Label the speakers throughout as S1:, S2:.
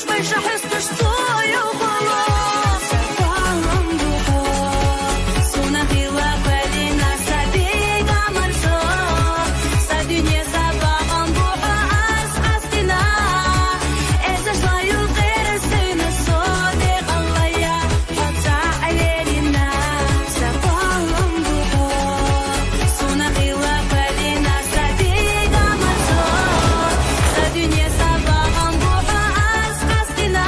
S1: больше хыстыш свою холод. Сапалом духо, сунахила пелина сабига марсо. Садюне сабагам буха ас астина. Эзашла юлдыры сына соде аллая. Отца алерина. Сапалом духо, сунахила пелина сабига марсо. Садюне сабагам буха ас астина.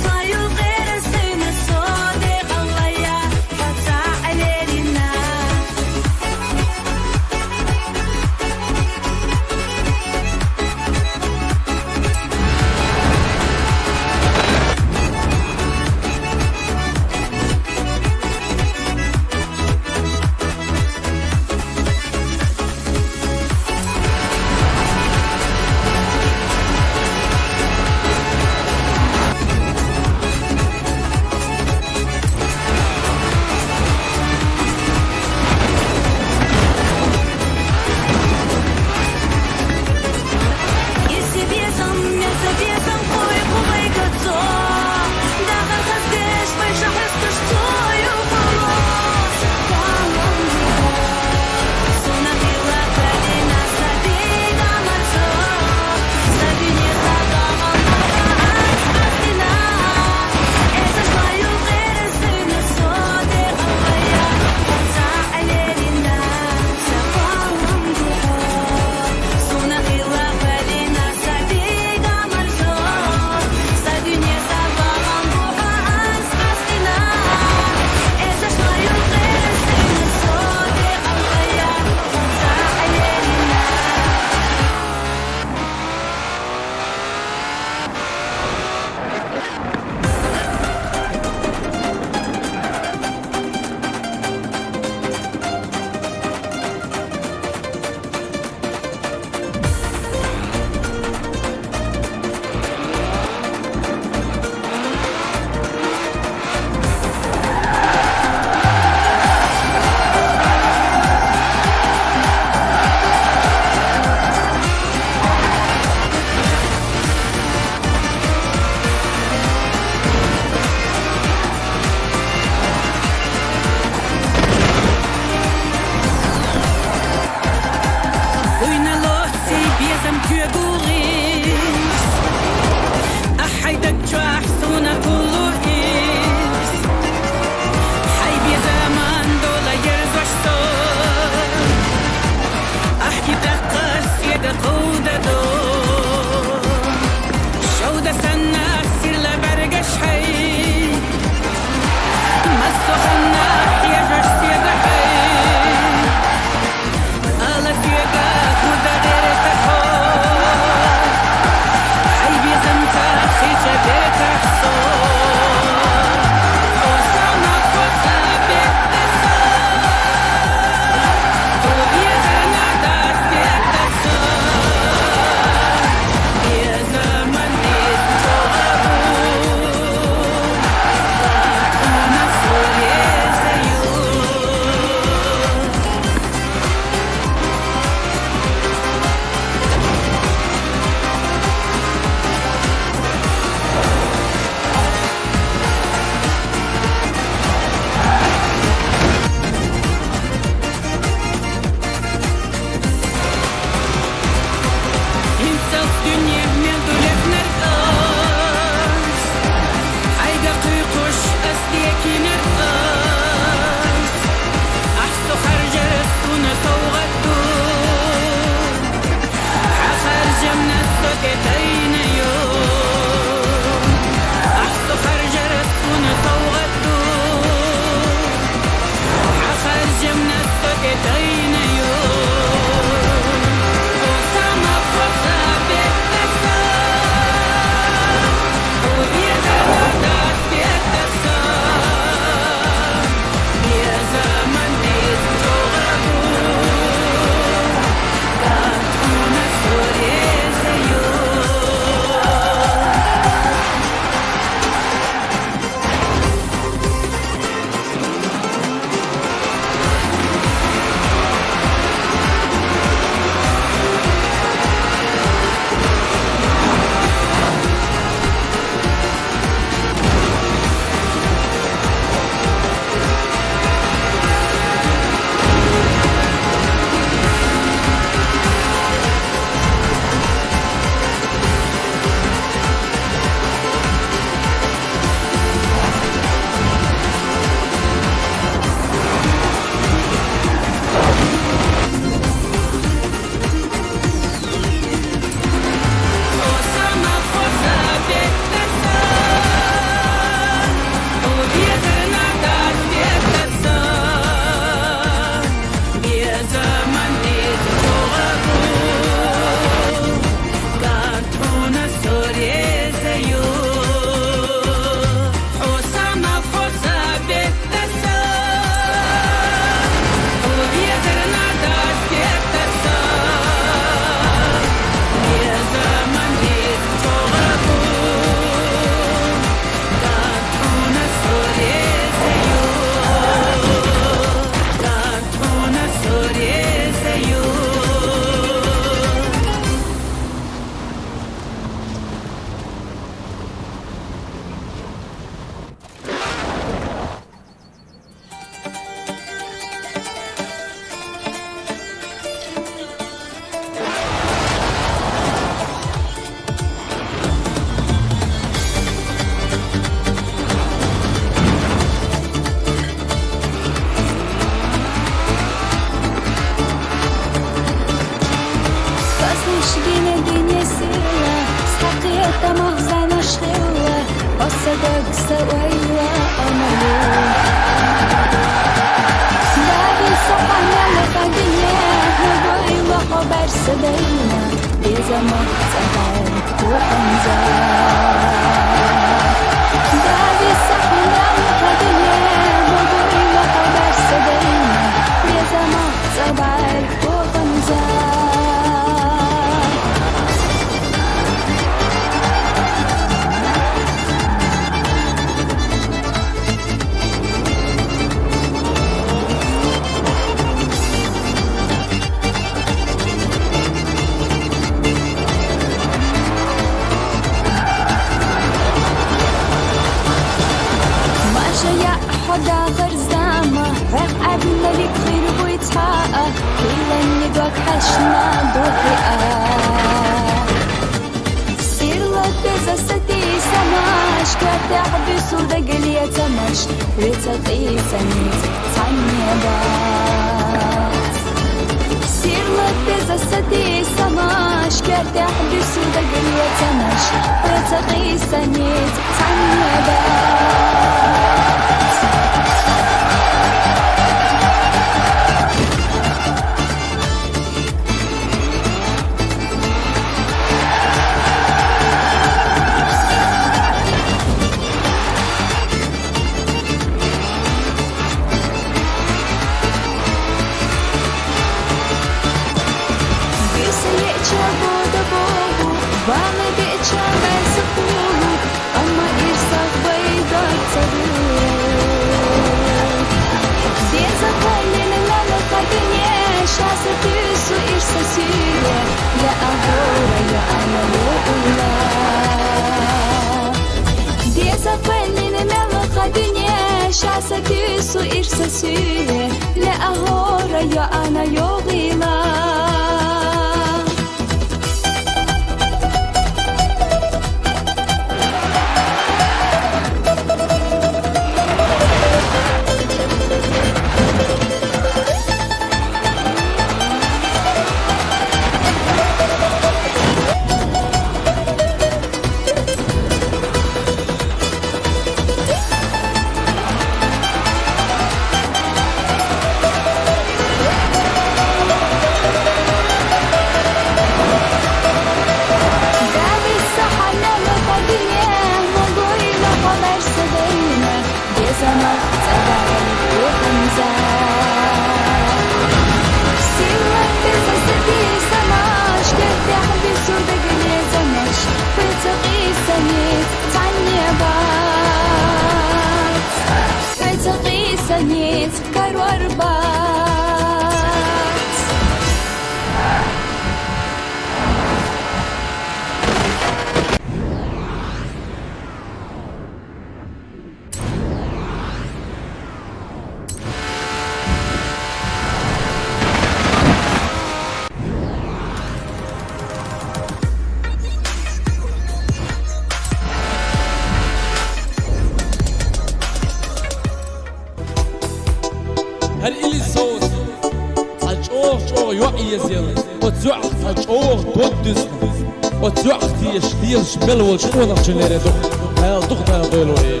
S2: Mellow شكون أخشني ردو هل ضغطها ضيلو إيه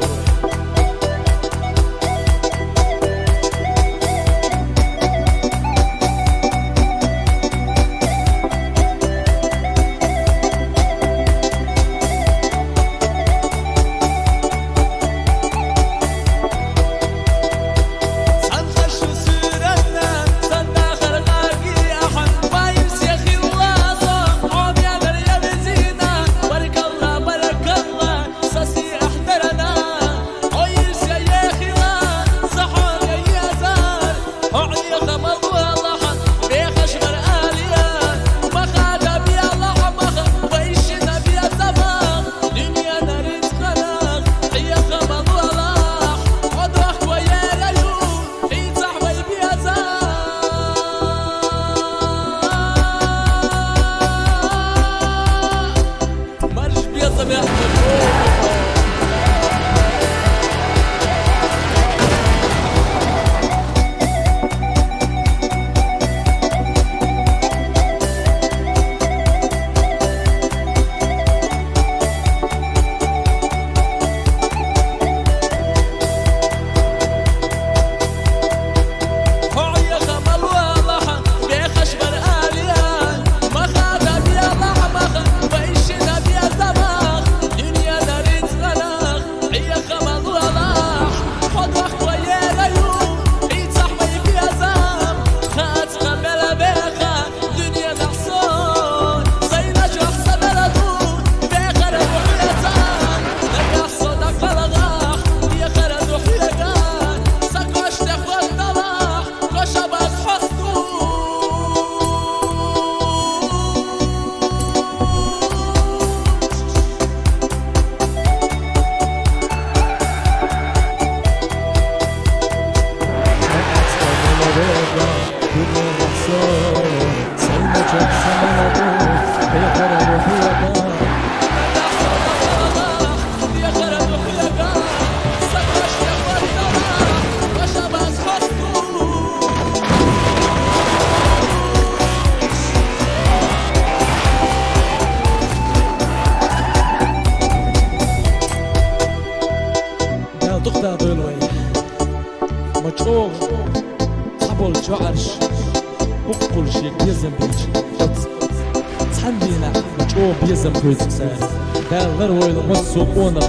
S2: Dağlar oylaması ona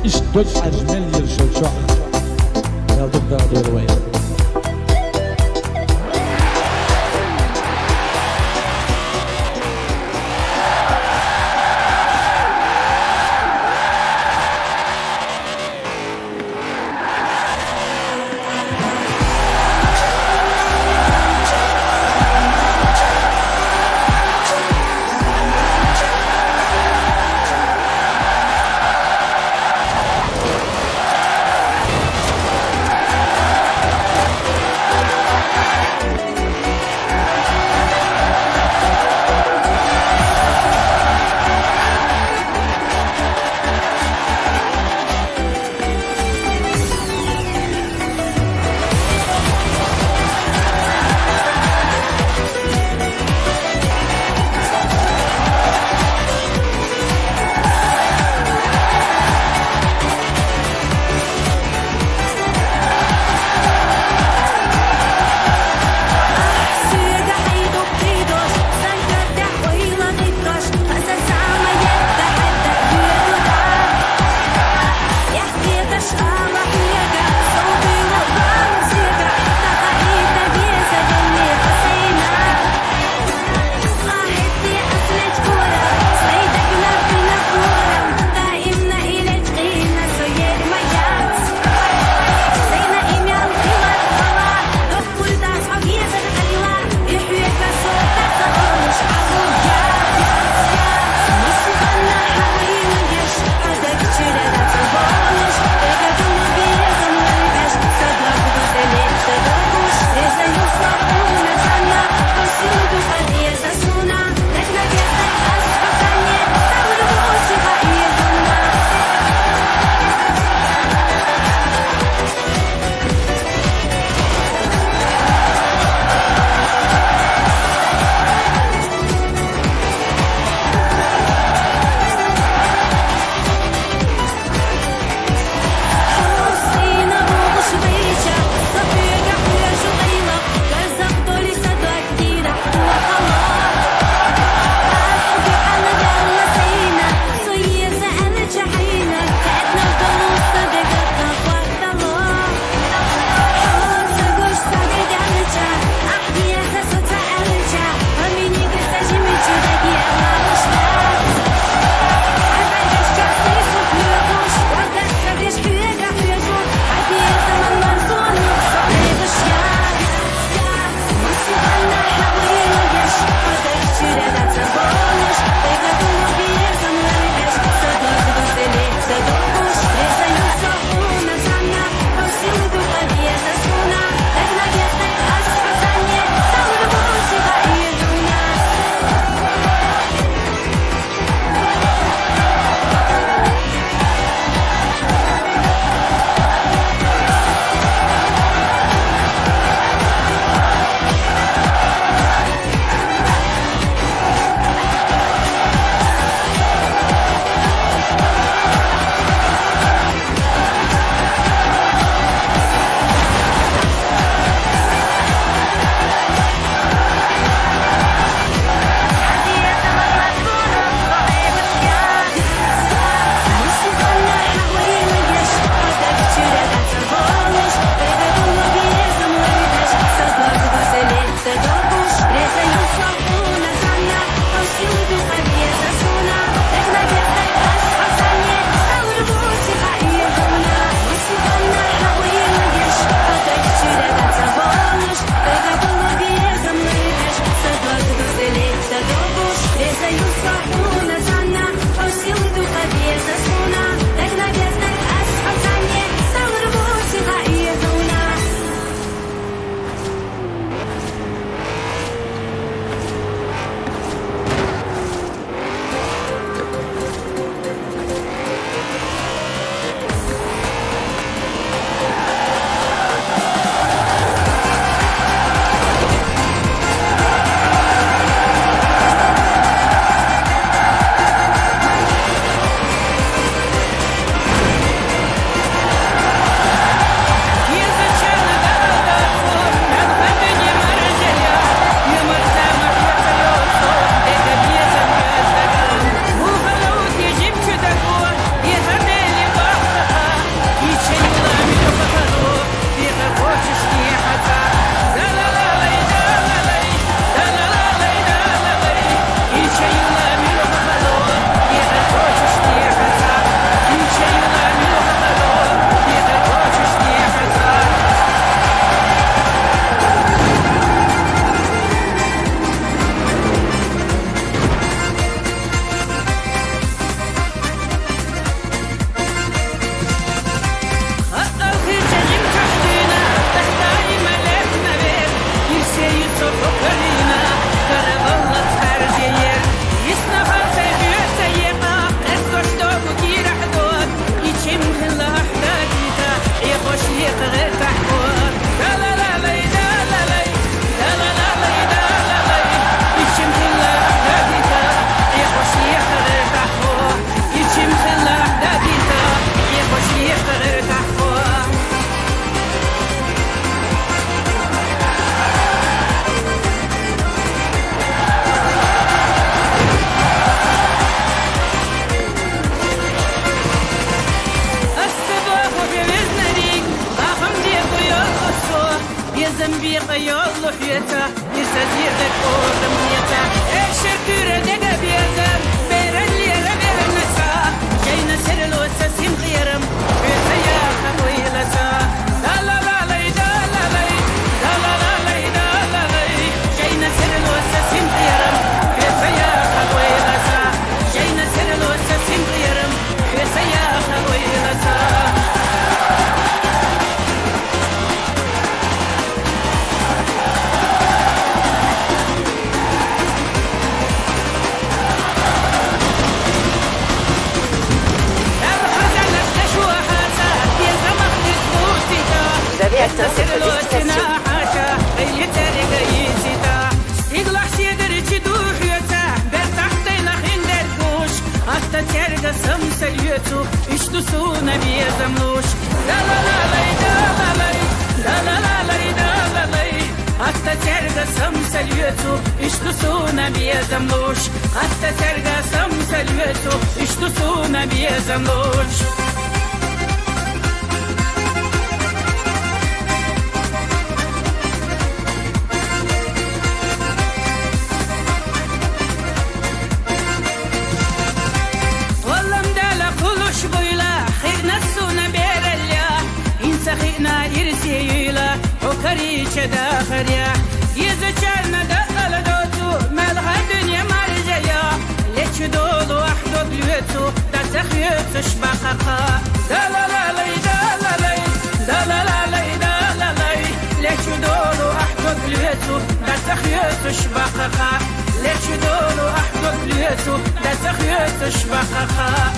S2: iş dört acmel yarışıyor şu an. Geldik daha doğru vay.
S1: безамнуш. Да-ла-ла-лай, да-ла-лай, да-ла-ла-лай, да-ла-лай. Hatta sergasam selvetu, isto suna безамнуш. Hatta sergasam selvetu, isto suna безамнуш. خينا يرسيلا وكريشة داخريا يزجرنا دقل دوتو مالها دنيا مرجيا ليش دولو أحدو بلوتو تسخيط شبققا دالالالي دالالي دالالالي دالالي ليش دولو أحدو بلوتو تسخيط شبققا ليش دولو أحدو بلوتو تسخيط شبققا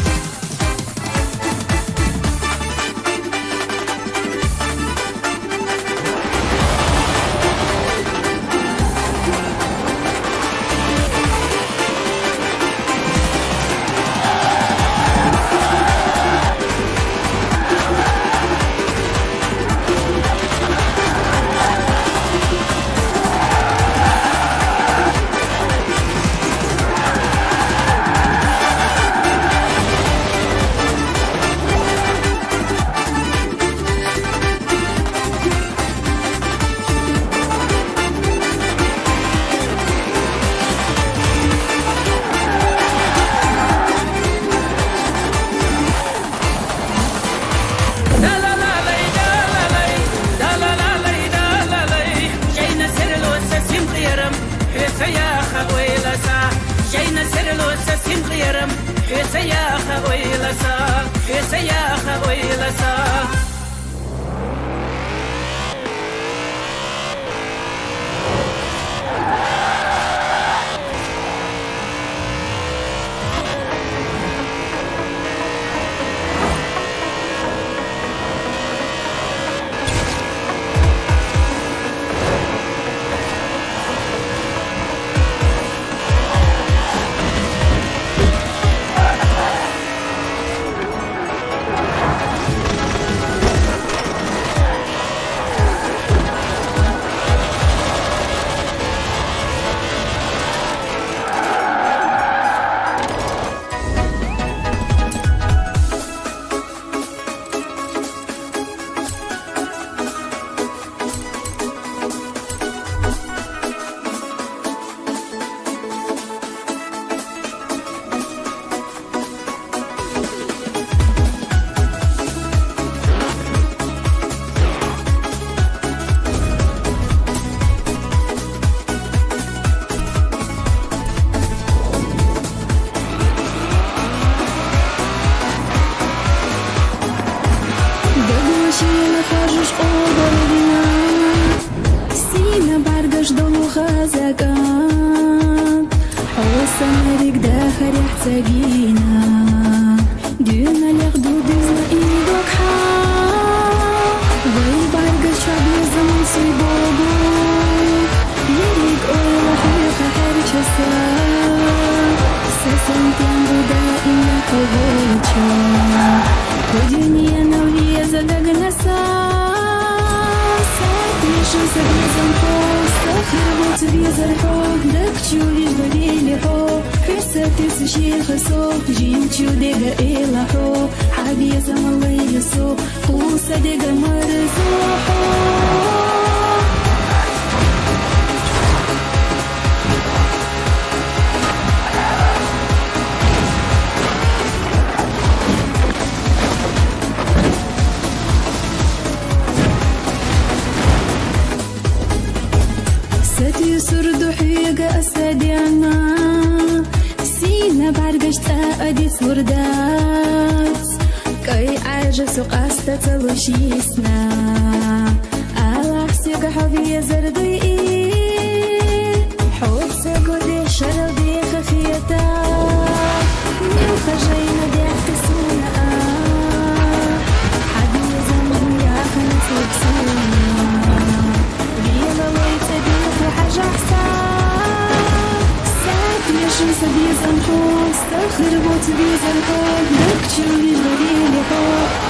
S3: sobie zamknął, stachry roboty zamknął, dykciu liż do wielkiego,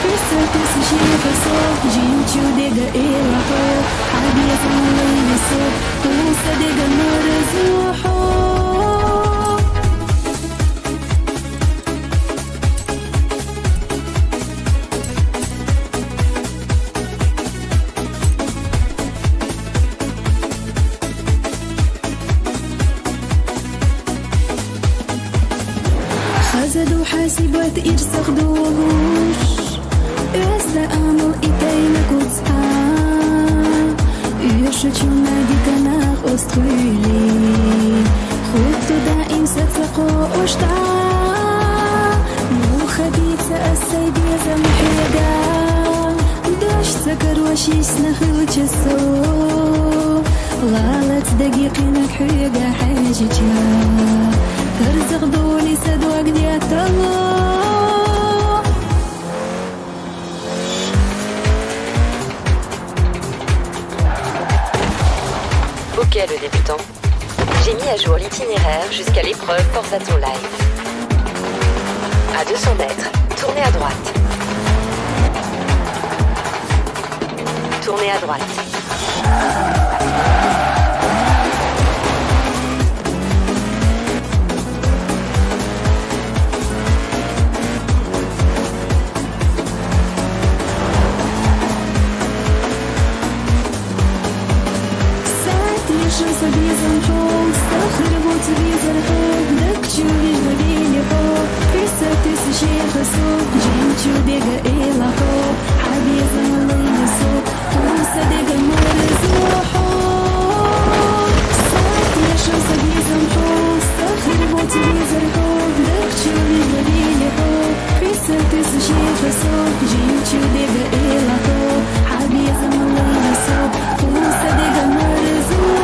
S3: krysty się wysok, dzięciu dega ilaho, habie zamlej wysok, kusa dega marzuho. خزدوا حاسبات إرسخ دوغوش إرسا أمل إتاينك وتصحى يرشتشو نادي كناخ أستخيلي خدتو دائم ستلقو أشتع مو خبيثة السيدي زمحيدا داش سكر وشيش نخل جسو غالت دقيقينك حيقا حاجتها ترزق دولي سدوك ديات الله.
S4: Ok le débutant. J'ai mis à jour l'itinéraire jusqu'à l'épreuve Forza Live. À 200 mètres, tournez à droite. Tournez à droite.
S3: Sobie zamknął, stachry roboty zamknął, dykciu liż do wielkiego, krysty się wysok, dzięciu dega ilaho, habie zamlej wysok, kusa dega marzuho. Сатляшо sobie zamknął, stachry roboty zamknął, dykciu liż do wielkiego, krysty się wysok, dzięciu dega ilaho, habie zamlej wysok, kusa dega marzuho.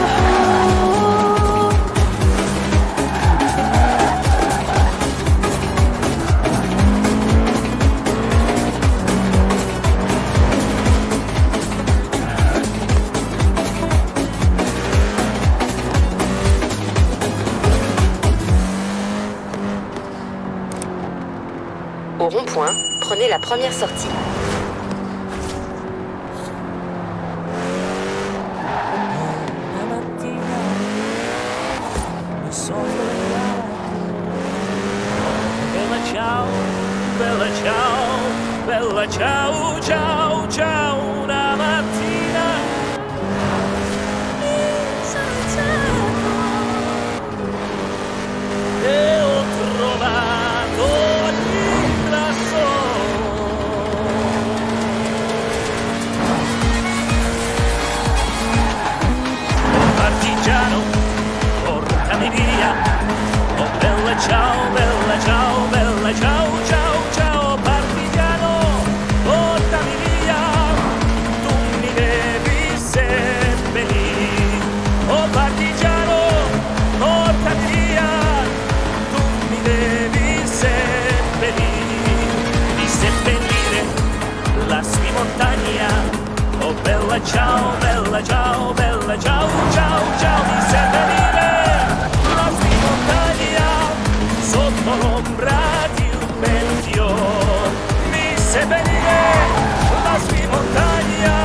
S4: Au rond-point, prenez la première sortie.
S5: Bella ciao, bella ciao, ciao, ciao, una mattina mi sono alzato e ho trovato l'ingrasso. Partigiano, portami via, oh bella ciao, bella ciao, bella ciao, ciao, ciao, partigiano, portami via, tu mi devi seppellire, oh partigiano, portami via, tu mi devi seppellire, lasci montagna, oh bella ciao, bella ciao, bella ciao, ciao, ciao, mi seppellire, lasci montagna, sotto l'ombra di un bel fior, mi seppellire, lasci montagna,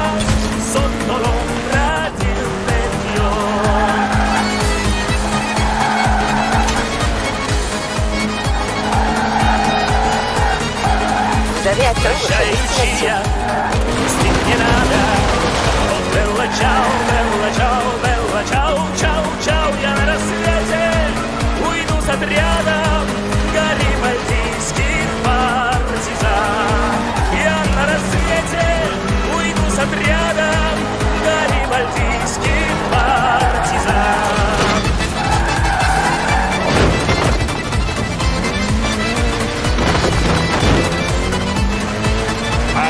S5: sotto l'ombra di un bel fior.
S4: Vous avez atteint votre destination.
S5: Stignerada, oh bella ciao, bella ciao, bella ciao, ciao, ciao, я на рассвете уйду с отряда гарибальдийских партизан. Я на рассвете уйду с отряда гарибальдийских партизан. А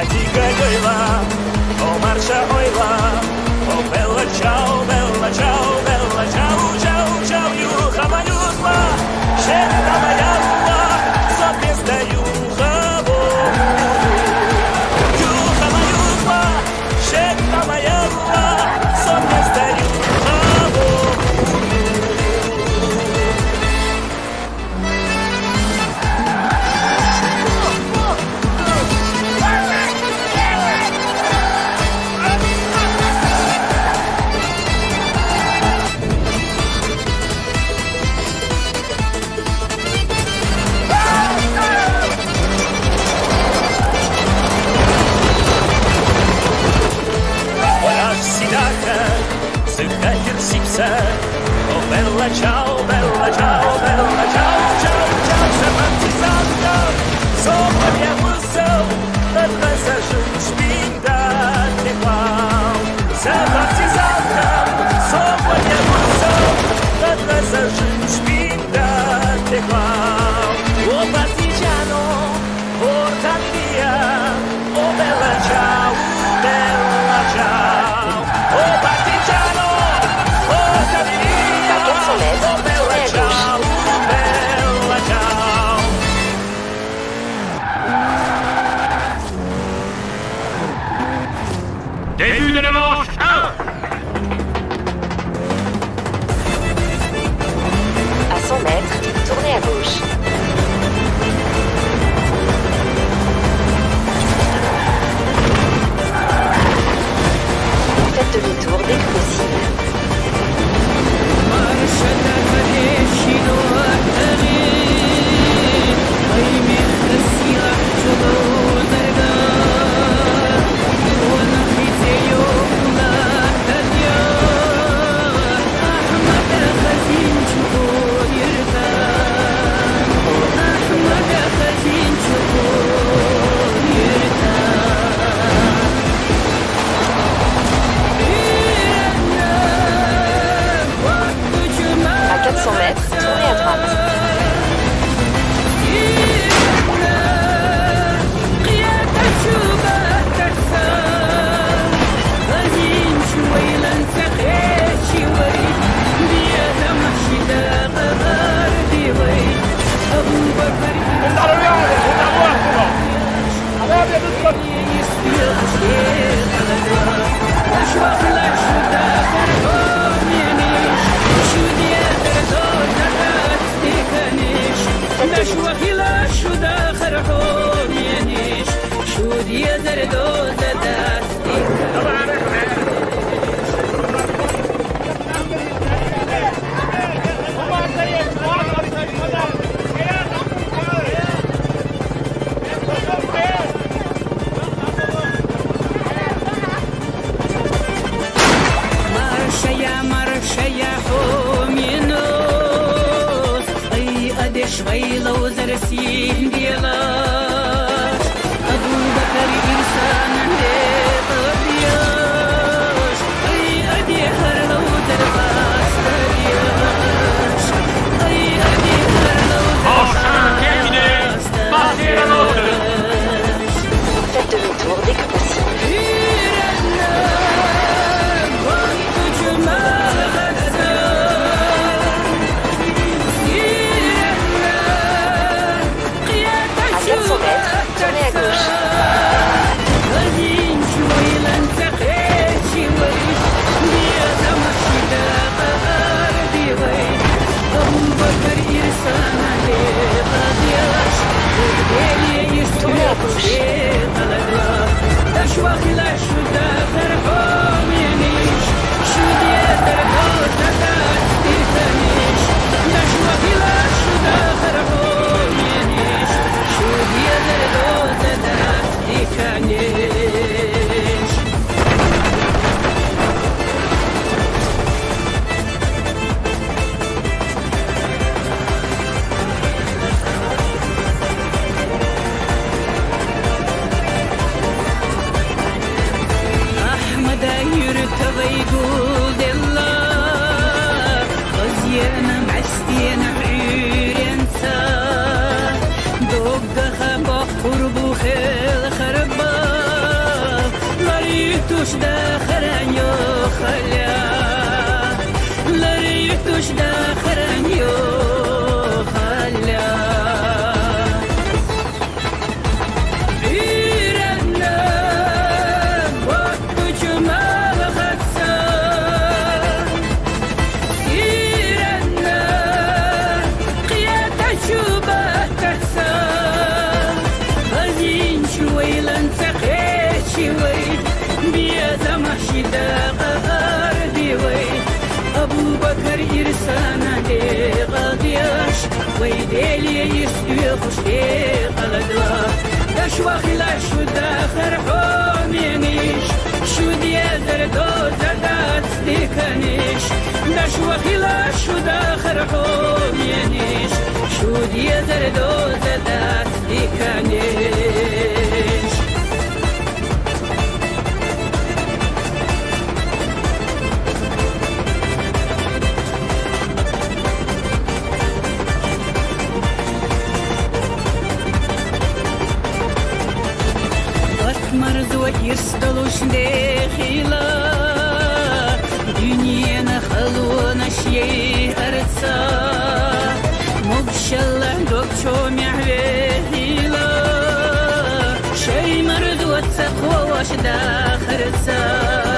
S4: mètres, tournez à gauche. Faites demi-tour dès que possible. À 400 mètres, tournez à droite.
S1: شويلو زرسين ديلاش أبو بكر إنسان لطبياش أي أدي هرلو درباس درياش أي أدي هرلو درباس درياش
S4: Faites demi-tour dès que possible. À 400 mètres, tournez à gauche. Tournez à gauche.
S1: ويقول الله غزينا معستينا عير ينسى دوق خبا قربو خيل خربا لريتوش داخران يو خلا لريتوش داخران يو خلا أبو بكر إرسانا لغادياش ويديلي يستيقش لغلدوا دشوا خلاش شو داخر حومينيش شو ديازر دوزة دات ستيكانيش دشوا خلاش شو داخر حومينيش شو ديازر دوزة دات ستيكانيش مرزوة يرسطلوش داخلا دنيانا خلونا شيء أرسا مبشلا دوكشو معبهلا شي مرزوة تقوى واش داخرسا